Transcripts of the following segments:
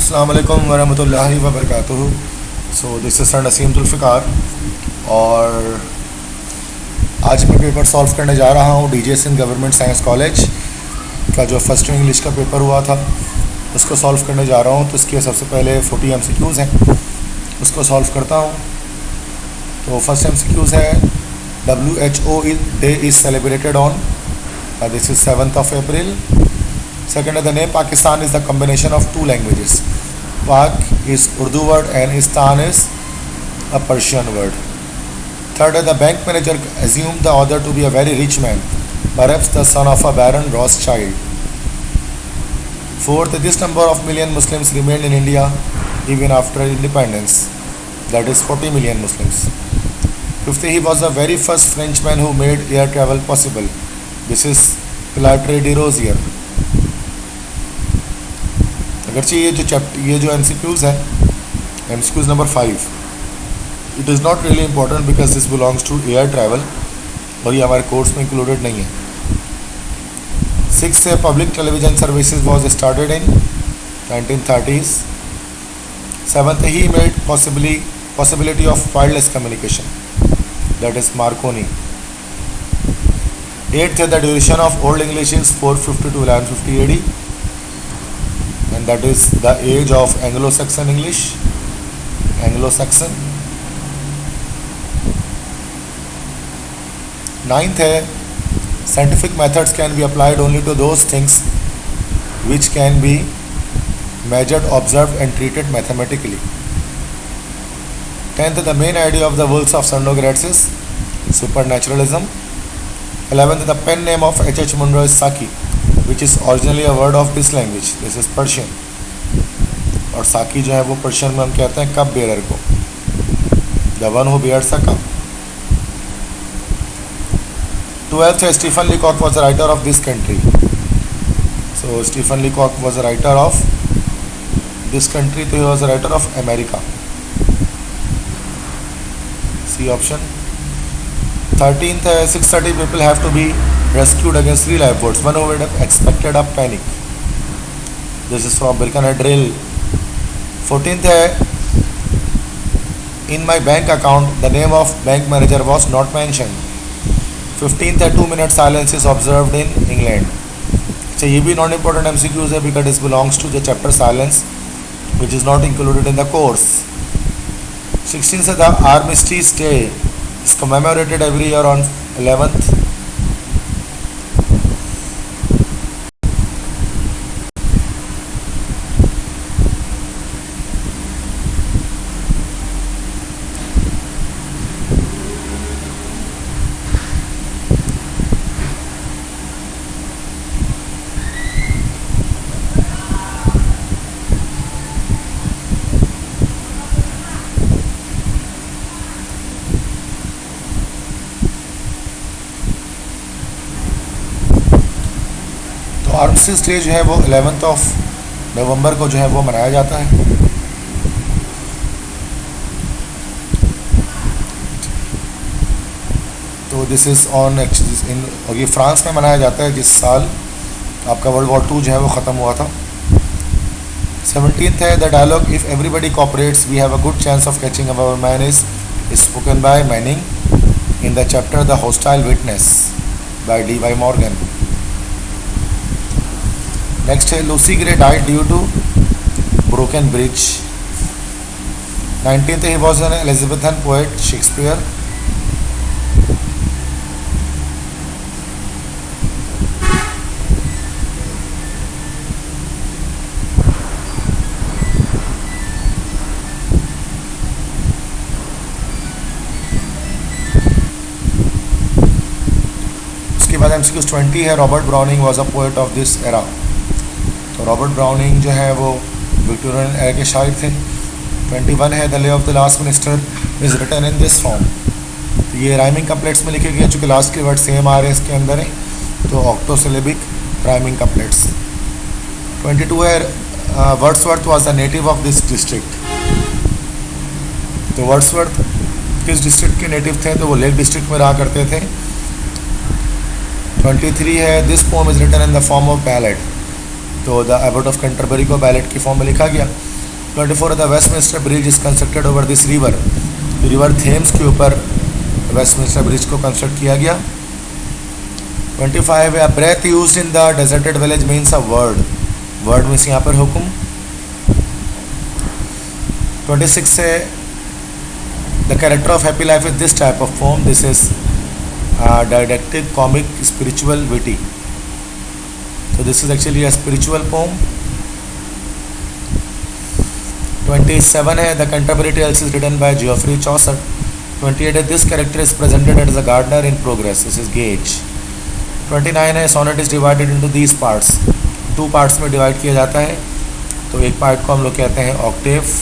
अस्सलाम वालेकुम वरहमतुल्लाहि वबरकातुहू। So this is sir Naseem Zulfiqar और आज मैं पेपर सॉल्व करने जा रहा हूँ DJ Sindh government science college का जो फर्स्ट इंग्लिश का पेपर हुआ था उसको सॉल्व करने जा रहा हूँ। तो इसके सबसे पहले 40 MCQs हैं, उसको सॉल्व करता हूँ। तो फर्स्ट MCQs है WHO day is celebrated on, this is 7th April। Second, the name Pakistan is the combination of two languages. Pak is Urdu word and Istan is a Persian word. Third, the bank manager assumed the author to be a very rich man, perhaps the son of a Baron Rothschild. Fourth, this number of million Muslims remained in India even after independence, that is 40 million Muslims. Fifth, he was the very first Frenchman who made air travel possible. This is Pilatre de Rosier. अगरचे ये जो MCQs है, MCQs number 5, it is not really important because this belongs to air travel और ये हमारे course में included नहीं है। 6 है public television services was started in 1930s। 7th he made possibility of wireless communication, that is Markovnikov. 8th है the duration of old English is 450 to 1150 AD, and that is the age of Anglo-Saxon English, Anglo-Saxon। 9th है scientific methods can be applied only to those things which can be measured, observed and treated mathematically। 10th, the main idea of the works of Sandogratz is supernaturalism। 11th, the pen name of H.H. Munro is Saki, which is originally a word of this language, this is Persian। और साकी जो है वो Persian में हम कहते हैं cup bearer को, the one who bears a cup. 12th है Stephen Leacock was the writer of this country, so Stephen Leacock was the writer of this country, तो he was the writer of America, C option. 13th है 630 people have to be rescued against 3 life boats, one who would have expected a panic, this is from Birkenhead-Rail। 14th है in my bank account the name of bank manager was not mentioned। 15th है 2 minute silence is observed in England। अच्छा ये भी non important MCQs है because it belongs to the chapter silence which is not included in the course। 16th है the Armistice Day is commemorated every year on 11th। Armistice day जो है वो 11th नवंबर को जो है वो मनाया जाता है। तो दिस इज़ ऑन इन, और ये फ्रांस में मनाया जाता है जिस साल आपका वर्ल्ड वॉर 2 जो है वो ख़त्म हुआ था। 17th है the dialogue if everybody cooperates we have a good chance of catching our man is spoken by Manning in the chapter the hostile witness by D.Y. Morgan. Next है Lucy Gray died due to broken bridge. 19th he was an Elizabethan poet Shakespeare. उसके बाद MCQs 20 है Robert Browning was a poet of this era. तो Robert Browning जो है वो Victorian era के शायर थे। 21 है the lay of the last minister is written in this form, ये राइमिंग कपलेट्स में लिखे गए, चूँकि लास्ट के वर्ड सेम आ रहे हैं इसके अंदर है, तो ऑक्टोसिलेबिक राइमिंग कपलेट्स। 22 है Wordsworth was the native of this district, तो वर्ड्सवर्थ किस डिस्ट्रिक्ट के नेटिव थे, तो वो लेक डिस्ट्रिक्ट में रहा करते थे। 23 है this poem is written in the form of ballad, तो द एबॉट ऑफ कैंटरबरी को बैलेट की फॉर्म में लिखा गया। 24 the Westminster Bridge is constructed over this river Thames के ऊपर वेस्टमिंस्टर ब्रिज को कंस्ट्रक्ट किया गया। 25 है breath used in the Deserted Village means a word means यहाँ पर हुक्म। 26 है the Character of Happy Life is this type of form, this is didactic, comic, spiritual, witty. So this is actually a spiritual poem. 27 है The Canterbury Tales is written by Geoffrey Chaucer. 28 है This character is presented as a gardener in progress, this is Gage. 29 है Sonnet is divided into these parts. 2 parts में divide किया जाता है। तो एक part को हम लोग कहते हैं ऑक्टेव,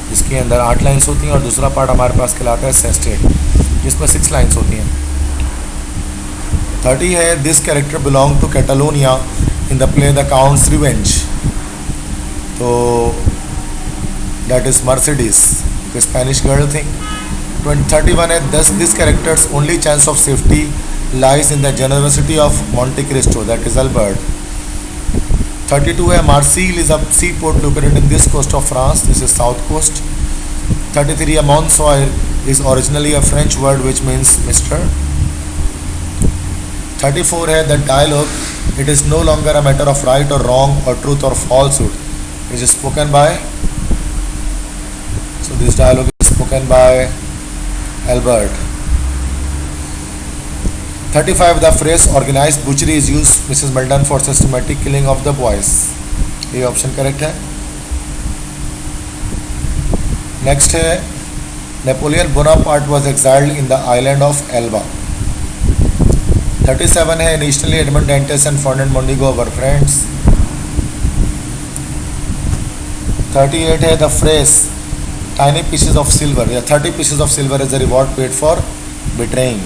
जिसके अंदर 8 लाइन्स होती हैं, और दूसरा पार्ट हमारे पास कहलाता है सेस्टेट, जिसमें 6 लाइन्स होती हैं। 30 है this character belong to Catalonia in the play the count's revenge, तो that is Mercedes, Spanish girl थी। 31 है this character's only chance of safety lies in the generosity of Monte Cristo, that is Albert. 32 है Marseille is a sea port located in this coast of France, this is south coast. 33 है monsieur is originally a French word which means mister. 34 है the dialogue it is no longer a matter of right और wrong और truth और falsehood, it is spoken by, so this dialogue is spoken by Albert. 35 the phrase organised butchery is use Mrs Melton for systematic killing of the boys, ये option correct है। Next है Napoleon Bonaparte was exiled in the island of Elba. 37 है initially Edmond Dantes and Ferdinand Mondego were friends. 38 है the phrase tiny pieces of silver या 30 pieces of silver is the reward paid for betraying,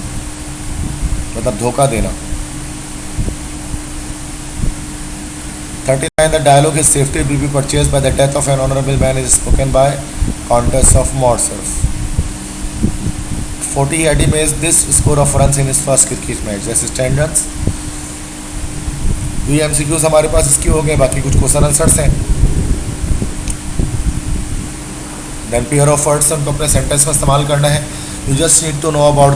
मतलब धोखा देना। 39 the dialogue is safety will be purchase by the death of an honourable man is spoken by countess of Morcerf. 40 Eddie made this score of runs in his first cricket match, जैसे 10 run. ये MCQs हमारे पास इसके हो गए, बाकी कुछ question answers हैं। Then pair of words उनको अपने सेंटेंस में इस्तेमाल करना है। You just need to know about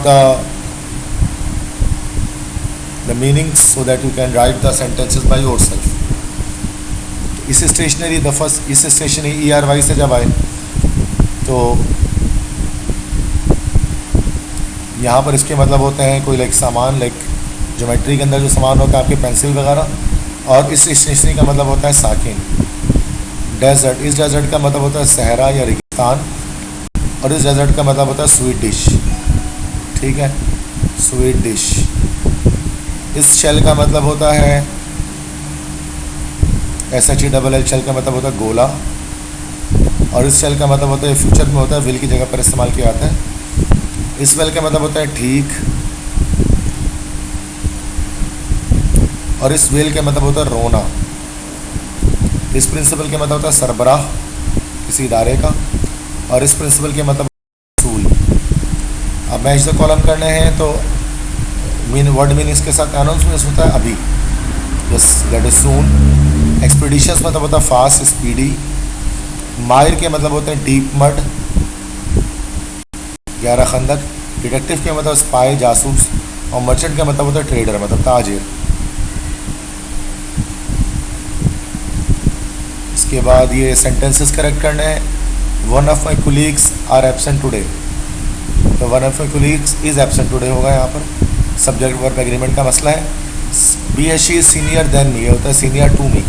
the meanings so that you can write the sentences by yourself. इस स्टेशनरी द फर्स्ट इस स्टेशनरी ERY से जब आए तो यहाँ पर इसके मतलब होते हैं कोई लाइक सामान, लाइक ज्योमेट्री के अंदर जो सामान होता है आपके पेंसिल वगैरह, और इस स्टेशनरी का मतलब होता है साकिन। डेजर्ट, इस डेजर्ट का मतलब होता है सहरा या रेगिस्तान, और इस डेजर्ट का मतलब होता है स्वीट डिश, ठीक है, स्वीट डिश। इस शेल का मतलब होता है SHELL शेल का मतलब होता है गोला, और इस शेल का मतलब होता है फ्यूचर में होता है विल की जगह पर इस्तेमाल किया जाता है। इस वेल का मतलब होता है ठीक, और इस वेल का मतलब होता है रोना। इस प्रिंसिपल के मतलब होता है सरबराह किसी इदारे का, और इस प्रिंसिपल के मतलब सूल। अब मैच द कॉलम करने हैं तो वर्ड मीनिंग्स के साथ अनाउंसमेंट होता है अभी, yes that is soon. Expeditions मतलब होता है फास्ट स्पीडी। माहिर के मतलब होते हैं डीप मड, 11 खंदक। डिटेक्टिव के मतलब स्पाई जासूस, और मर्चेंट का मतलब होता है ट्रेडर मतलब ताजिर। इसके बाद ये सेंटेंसेस करेक्ट करने हैं। One of my colleagues are absent today, तो one of my colleagues is absent today होगा यहाँ पर, सब्जेक्ट वर्ब एग्रीमेंट का मसला है। She is senior then me, ये होता है senior to me.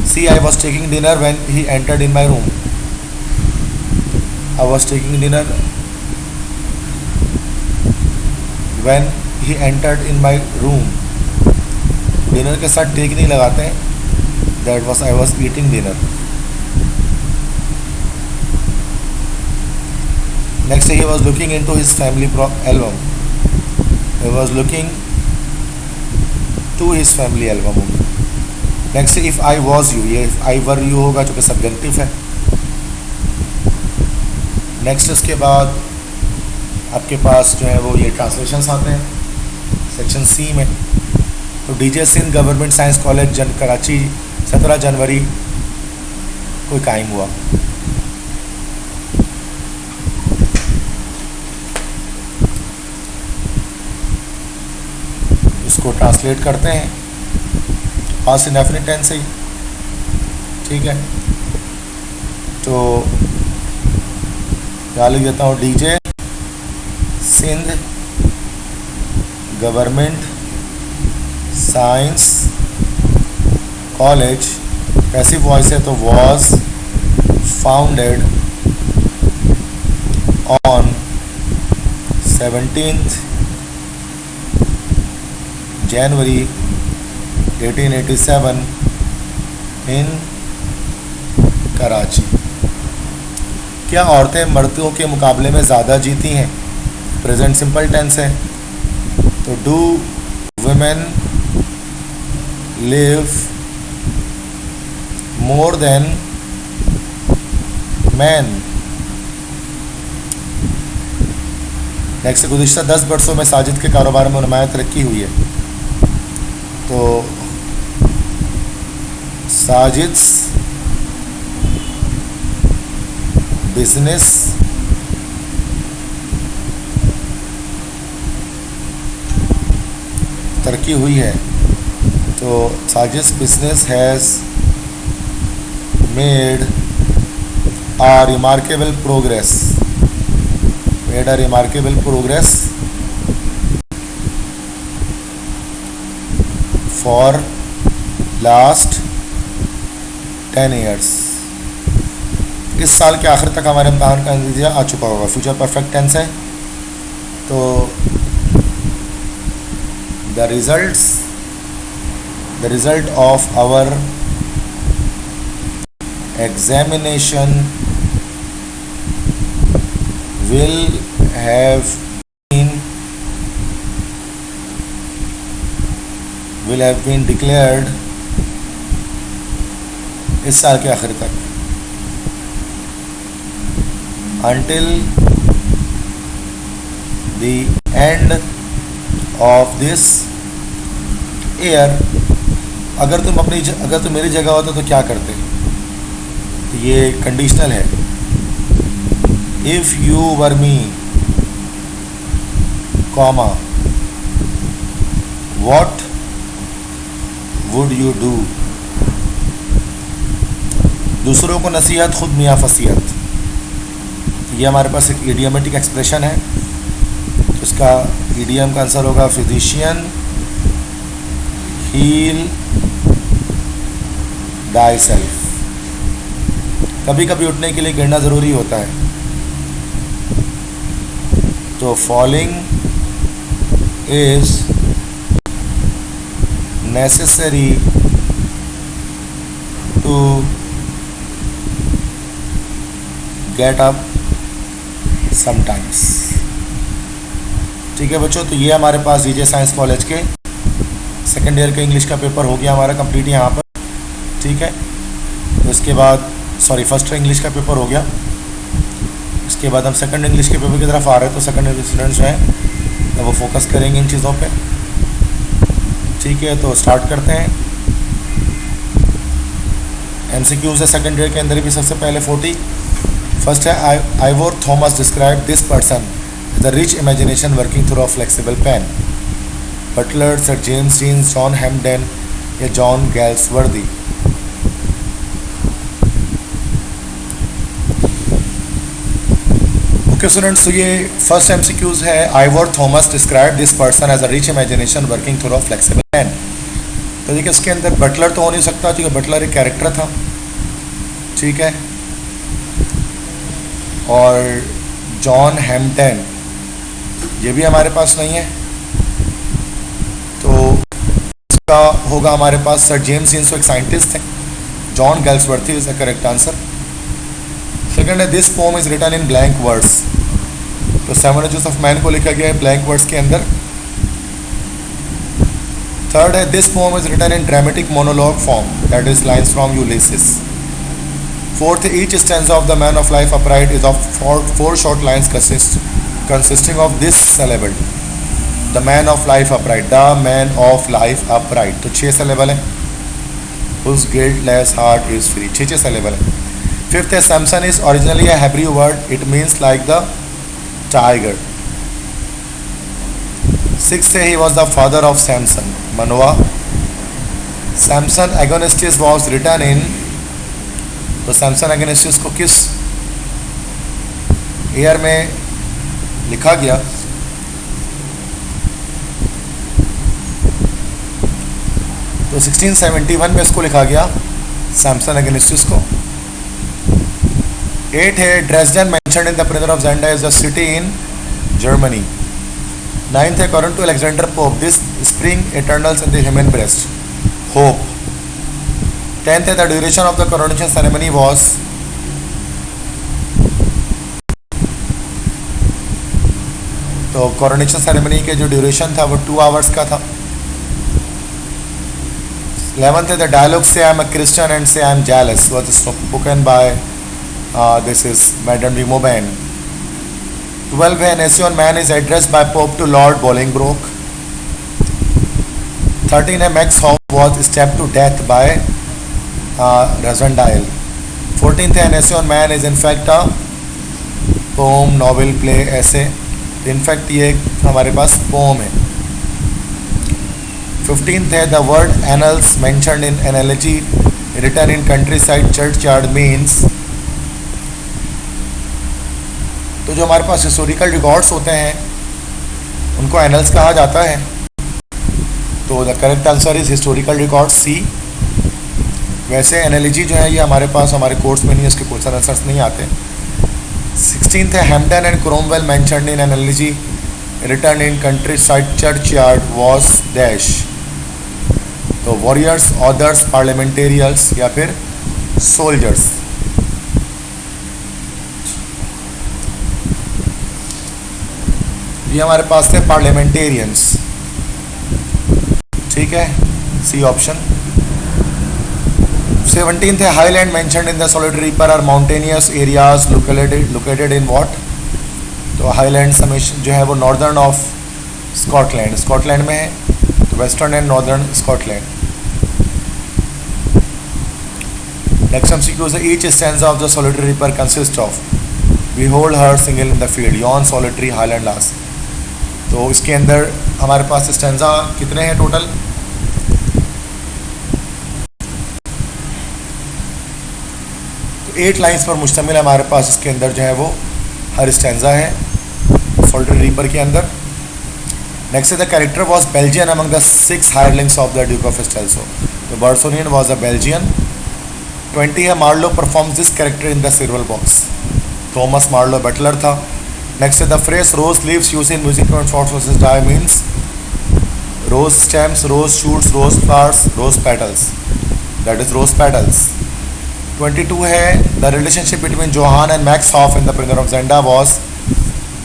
See I was taking dinner when he entered in my room, I was taking dinner when he entered in my room, dinner के साथ take नहीं लगाते हैं, that was I was eating dinner। next he was looking into his family album, he was looking to his family album। next if I was you, ये if I were you होगा जो कि subjective है। Next इसके बाद आपके पास जो है वो ये ट्रांसलेशंस आते हैं सेक्शन सी में। तो DJ Sindh government science College Karachi 17 जनवरी कोई कायम हुआ। इसको ट्रांसलेट करते हैं पास्ट इंडेफिनिट टेंस से ही, ठीक है। तो क्या लिख देता हूँ, DJ Sindh government science College, passive voice है तो was founded on 17th January 1887 in Karachi. क्या औरतें मर्दों के मुकाबले में ज़्यादा जीती हैं? प्रेजेंट सिंपल टेंस है तो do women live more then man. Next, गुज़िश्ता 10 वर्षों में साजिद के कारोबार में नुमायां तरक्की हुई है तो साजिद बिजनेस तरक्की हुई है तो Sajid business has made a remarkable progress for last 10 years। इस साल के आखिर तक हमारे इम्तहान का नतीजा आ चुका होगा। फ्यूचर परफेक्ट टेंस है तो the result of our examination will have been declared इस साल के आखिर तक until the end of this year। अगर तुम मेरी जगह होते तो क्या करते? ये कंडीशनल है। If you were me comma what would you do. दूसरों को नसीहत खुद मियाँ फसीहत, ये हमारे पास एक इडियमेटिक एक्सप्रेशन है। इसका इडियम का आंसर होगा फिजिशियन हील दाई सेल्फ। कभी कभी उठने के लिए गिरना ज़रूरी होता है तो falling is necessary to get up sometimes. ठीक है बच्चों, तो ये हमारे पास डीजे साइंस कॉलेज के सेकेंड ईयर के इंग्लिश का पेपर हो गया हमारा कंप्लीट यहाँ पर। ठीक है, तो इसके बाद फर्स्ट इंग्लिश का पेपर हो गया। इसके बाद हम सेकंड इंग्लिश के पेपर की तरफ आ रहे हैं तो सेकंड ईयर स्टूडेंट्स जो हैं तो वो फोकस करेंगे इन चीज़ों पे। ठीक है, तो स्टार्ट करते हैं। MCQs है सेकंड ईयर के अंदर भी सबसे पहले 40। फर्स्ट है Ivor Thomas describe this person the rich imagination working through a flexible pen. Butler, sir James Jeans, John Hampden या जॉन गैल्सवर्दी। ओके स्टूडेंट्स, तो ये फर्स्ट MCQs है Ivor Thomas describe this person as a rich imagination working through a flexible pen. तो देखिए इसके अंदर Buttler तो हो नहीं सकता क्योंकि बटलर एक कैरेक्टर था। ठीक है, और जॉन हैम्पडेन ये भी हमारे पास नहीं है तो इसका होगा हमारे पास सर जेम्स जीन्स एक साइंटिस्ट थे। John Galsworthy is the correct answer. Second है this poem is written in blank words. तो 7 एजेस ऑफ मैन को लिखा गया है ब्लैंक वर्ड्स के अंदर। थर्ड है this poem is written in dramatic monologue form that is lines from Ulysses. Fourth, each stanza of the man of life upright is of 4 short lines consisting of this syllable. The man of life upright, the man of life upright, तो 6 syllable है। Whose guiltless heart is free, 6 syllable है। Fifth है Samson is originally a Hebrew word. It means like the tiger. Sixth है he was the father of Samson, Manoah. Samson Agonistes was written in, तो Samson Agonistes को किस year में लिखा गया? तो 1671 में इसको लिखा गया सैमसन अगेनिस्टिस को। 8 है Dresden mentioned in the printer of Zenda is the city in Germany. 9th है according to Alexander Pope this spring eternals in the human breast, hope. 10th है the duration of the coronation ceremony was, तो coronation ceremony के जो duration था वो 2 hours का था। 11th है the dialogue say I am a Christian and say I am jealous was spoken by this is madam डी मोबैन। 12 है essay on man is addressed by Pope to Lord Bolingbroke. 13 है max hoff was stepped to death by रजनडाइल। 14th है essay on man is in fact a poem, novel, play, ऐसे। In fact ये हमारे पास पोम है। 15th है the word annals mentioned in analogy written in country side churchyard means, तो जो हमारे पास हिस्टोरिकल रिकॉर्ड्स होते हैं उनको एनल्स कहा जाता है। तो the correct answer is historical record C. वैसे एनालॉजी जो है ये हमारे पास हमारे कोर्स में नहीं है, उसके क्वेश्चन आंसर्स नहीं आते। 16th है Hampton and Cromwell mentioned in analogy written in country side churchyard was dash, तो वॉरियर्स, ऑदर्स, पार्लियामेंटेरियंस या फिर सोल्जर्स। ये हमारे पास थे पार्लियामेंटेरियंस, ठीक है, सी ऑप्शन। 17th है highland mentioned in the solitary Reaper are mountainous areas located in what, तो हाईलैंड समेशन जो है वो नॉर्दर्न ऑफ स्कॉटलैंड, स्कॉटलैंड में है, तो western and northern Scotland. Next MCQ है each stanza of the solitary reaper consist of, behold her single in the field, yon solitary highland lass. तो इसके अंदर हमारे पास स्टैंजा कितने हैं टोटल? तो 8 लाइंस पर मुश्तमिल है हमारे पास, इसके अंदर जो है वो हर स्टैंजा है सॉलिटरी रीपर के अंदर। Next the character was Belgian among the 6 hirelings of the Duke of Strelsau, तो बर्सोनियन वॉज अ बेल्जियन। 20 है Marlow performs this character in the silver box, Thomas Marlow butler था। Next है the phrase rose leaves use in music and shorts verses die means rose stems, rose shoots, rose flowers, rose petals, that is rose petals. 22 है the relationship between Johann and Max Holf in the prison of Zenda was,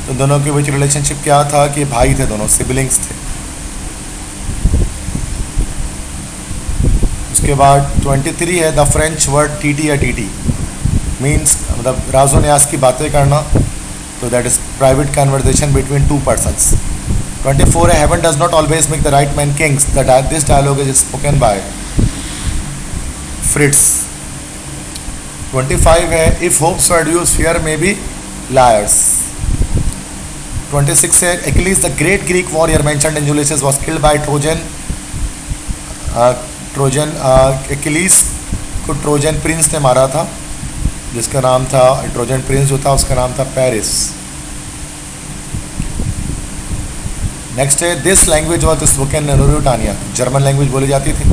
तो दोनों के बीच relationship क्या था कि भाई थे, दोनों सिबलिंग्स थे। उसके बाद 23 है द फ्रेंच वर्ड टीटी या टीटी मीन्स मतलब राजो न्यास की बातें करना, तो that is private conversation between 2 persons। 24 है heaven does not always make the right man kings, this dialogue is spoken by Fritz. 25 है if hopes were dupes fear may be liars. 26 है Achilles the great Greek warrior mentioned in Ulysses was killed by Trojan Achilles को Trojan Prince ने मारा था, जिसका नाम था Trojan Prince जो था उसका नाम था पेरिस। नेक्स्ट है this language was spoken in Ruritania, German language बोली जाती थी।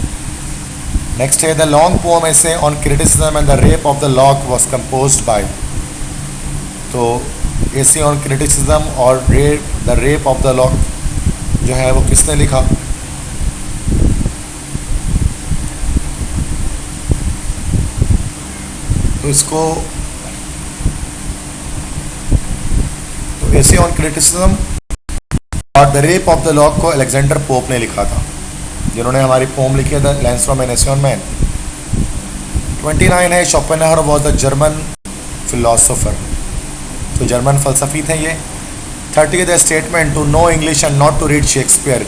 नेक्स्ट है the long poem essay on criticism and the rape of the lock was composed by, तो ऐसे ऑन क्रिटिसिज्म और the rape of the lock जो है वो किसने लिखा? तो इसको तो ऐसे ऑन क्रिटिसिज्म और the rape of the lock को अलेक्जेंडर पोप ने लिखा था, जिन्होंने हमारी पोम लिखी है the lines from An Essay on Man. 29 है Schopenhauer was the German philosopher, तो जर्मन फलसफी थे ये। 30 the statement to know English and not to read Shakespeare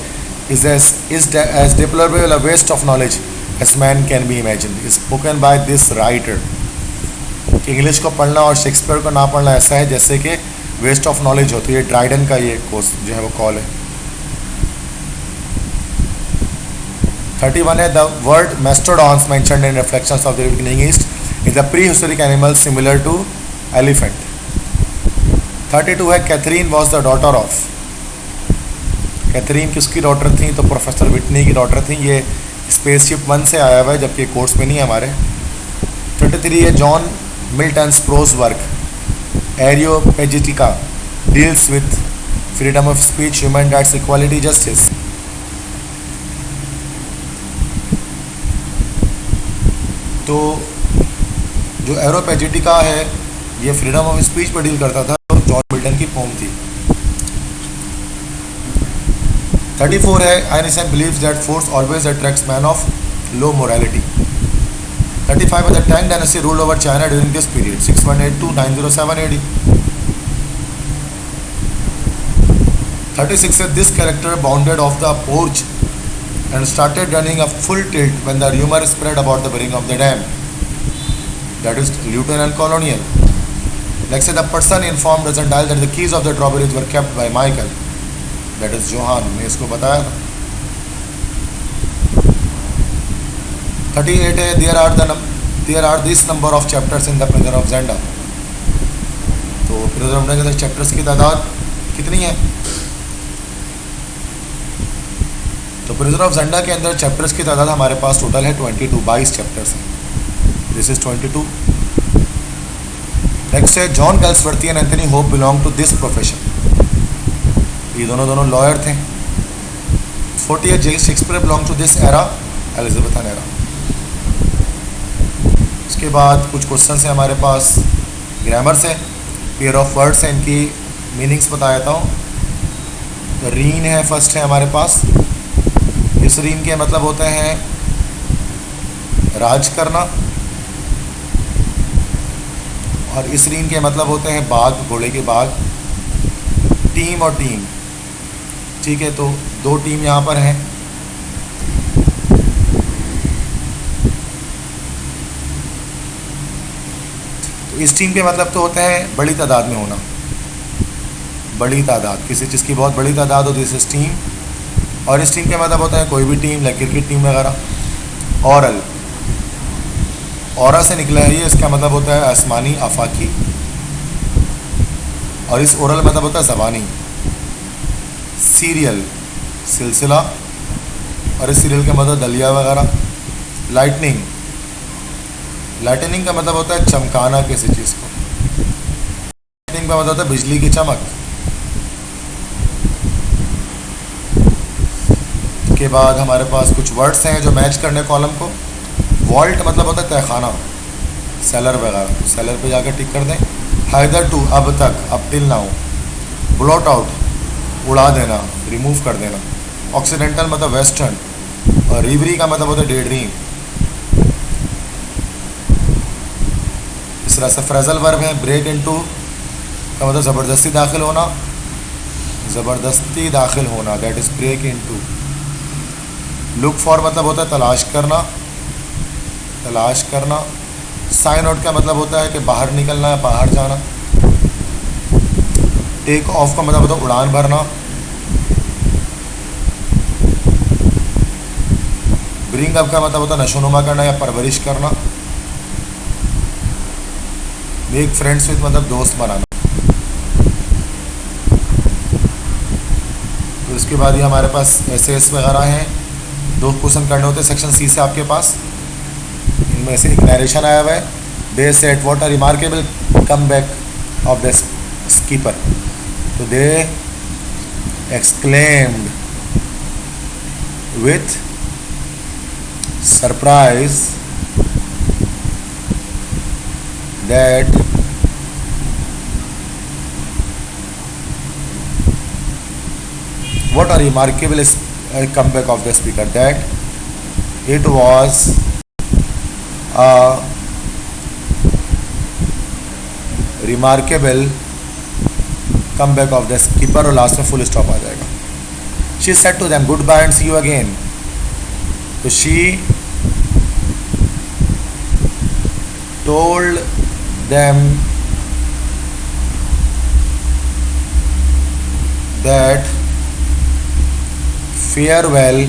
is as deplorable a waste of knowledge as man can be imagined, spoken by this writer. कि English को पढ़ना और Shakespeare को ना पढ़ना ऐसा है जैसे कि वेस्ट ऑफ नॉलेज हो। तो ये ड्राइडन का ये कोर्स जो है वो कॉल है। 31 है the word mastodons mentioned in reflections of the beginning east is the pre historic animal similar to elephant. 32 है Catherine was the daughter of. Catherine किसकी डॉटर थी? तो प्रोफेसर विटनी की डॉटर थी। ये स्पेसशिप 1 से आया हुआ है, जबकि कोर्स में नहीं है हमारे। 33 है John Milton's prose work Areopagitica deals with freedom of speech, human rights, equality, justice. तो जो एरोपेजिटिका है ये फ्रीडम ऑफ स्पीच पर डील करता था, तो जॉन मिल्टन की पोम थी। 34 है Einstein believes that force always attracts man of low morality. 35 है the Tang dynasty ruled over China during this period 6182 to 907 AD। 36 है this character bounded of the porch and started running a full tilt when the rumor spread about the burning of the dam. That is Lieutenant Colonial. Next, the person informed doesn't dial that the keys of the drawbridge were kept by Michael. That is Johann. ने इसको बताया था। 38 है there are this number of chapters in the Prisoner of Zenda. तो Prisoner of Zenda के chapters की तादाद कितनी है? तो प्रिजनर ऑफ ज़ेंडा के अंदर चैप्टर्स की तादाद हमारे पास टोटल है 22 चैप्टर्स हैं। This is 22। नेक्स्ट है John Galsworthy and Anthony Hope belong to this profession. ये दोनों लॉयर थे। 40 है Shakespeare belong to this era, Elizabethan era. उसके बाद कुछ क्वेश्चन है हमारे पास ग्रामर से, पेयर ऑफ वर्ड्स हैं, इनकी मीनिंग्स बता देता हूँ। तो रीन है फर्स्ट है हमारे पास। इस रीन के मतलब होते हैं राज करना, और इस रीन के मतलब होते हैं बाघ, घोड़े के बाघ। टीम और टीम, ठीक है, तो दो टीम यहाँ पर हैं। तो इस टीम के मतलब तो होते हैं बड़ी तादाद में होना, बड़ी तादाद, किसी चीज़ की बहुत बड़ी तादाद हो, दिस इज टीम। और इस टीम के मतलब होता है कोई भी टीम, लाइक क्रिकेट टीम वगैरह। ऑरल, औरा से निकला है ये, इसका मतलब होता है आसमानी, आफाकी। और इस ओरल मतलब होता है ज़बानी। सीरियल, सिलसिला, और इस सीरियल का मतलब दलिया वगैरह। लाइटनिंग, लाइटनिंग का मतलब होता है चमकाना किसी चीज़ को। लाइटनिंग का मतलब होता है बिजली की चमक। के बाद हमारे पास कुछ वर्ड्स हैं जो मैच करने कॉलम को। वॉल्ट मतलब होता है तहखाना, सेलर वगैरह, सेलर पे जाकर टिक कर दें। हाइदर टू, अब तक, अब टिल नाउ। ब्लॉट आउट, उड़ा देना, रिमूव कर देना। ऑक्सीडेंटल मतलब वेस्टर्न, और रिवरी का मतलब होता है डे ड्रीम। इस तरह से फ्रेजल वर्ब है। ब्रेक इनटू का मतलब ज़बरदस्ती दाखिल होना, ज़बरदस्ती दाखिल होना, that is break into. Look for मतलब होता है तलाश करना, तलाश करना। साइन आउट का मतलब होता है कि बाहर निकलना है, बाहर जाना। टेक ऑफ का मतलब होता है उड़ान भरना। ब्रिंग अप का मतलब होता है नशोनुमा करना या परवरिश करना। मेक फ्रेंड्स विथ मतलब दोस्त बनाना। तो इसके बाद ये हमारे पास एसेस वगैरह हैं, 2 क्वेश्चन करने होते हैं सेक्शन सी से आपके पास। इनमें से एक नरेशन आया हुआ है। They said what a remarkable comeback of the skipper. तो they exclaimed with surprise that what a remarkable comeback of the speaker, that it was a remarkable comeback of the skipper। और last में full stop आ जाएगा। she said to them goodbye and see you again। तो she told them that farewell,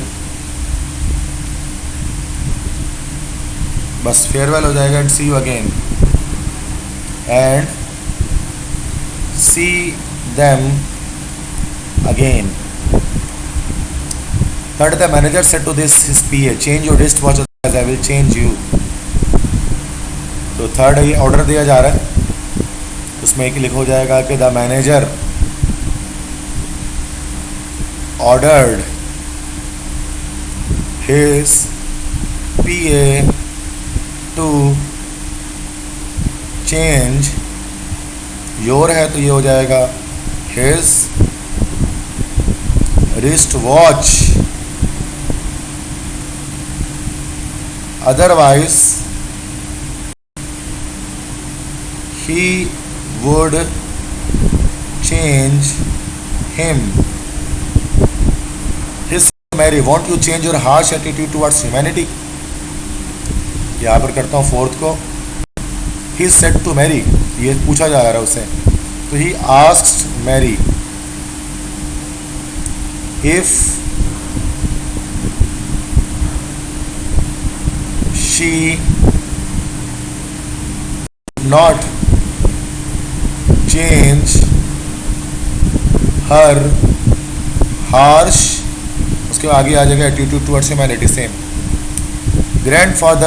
बस farewell हो जाएगा, and see you again, and see them again. Third, the manager said to this his PA, change your wristwatch as I will change you. तो third ये order दिया जा रहा है, उसमें एक लिखा हो जाएगा कि the manager ordered his PA to change your है तो ये हो जाएगा his wrist watch, otherwise he would change him. His Mary, won't you change your harsh attitude towards humanity? यहाँ पर करता हूँ फोर्थ को. He said to Mary, ये पूछा जा रहा है उसे, तो he asked Mary if she not change her harsh, उसके आगे आ जाएगा attitude towards humanity, same. Grandfather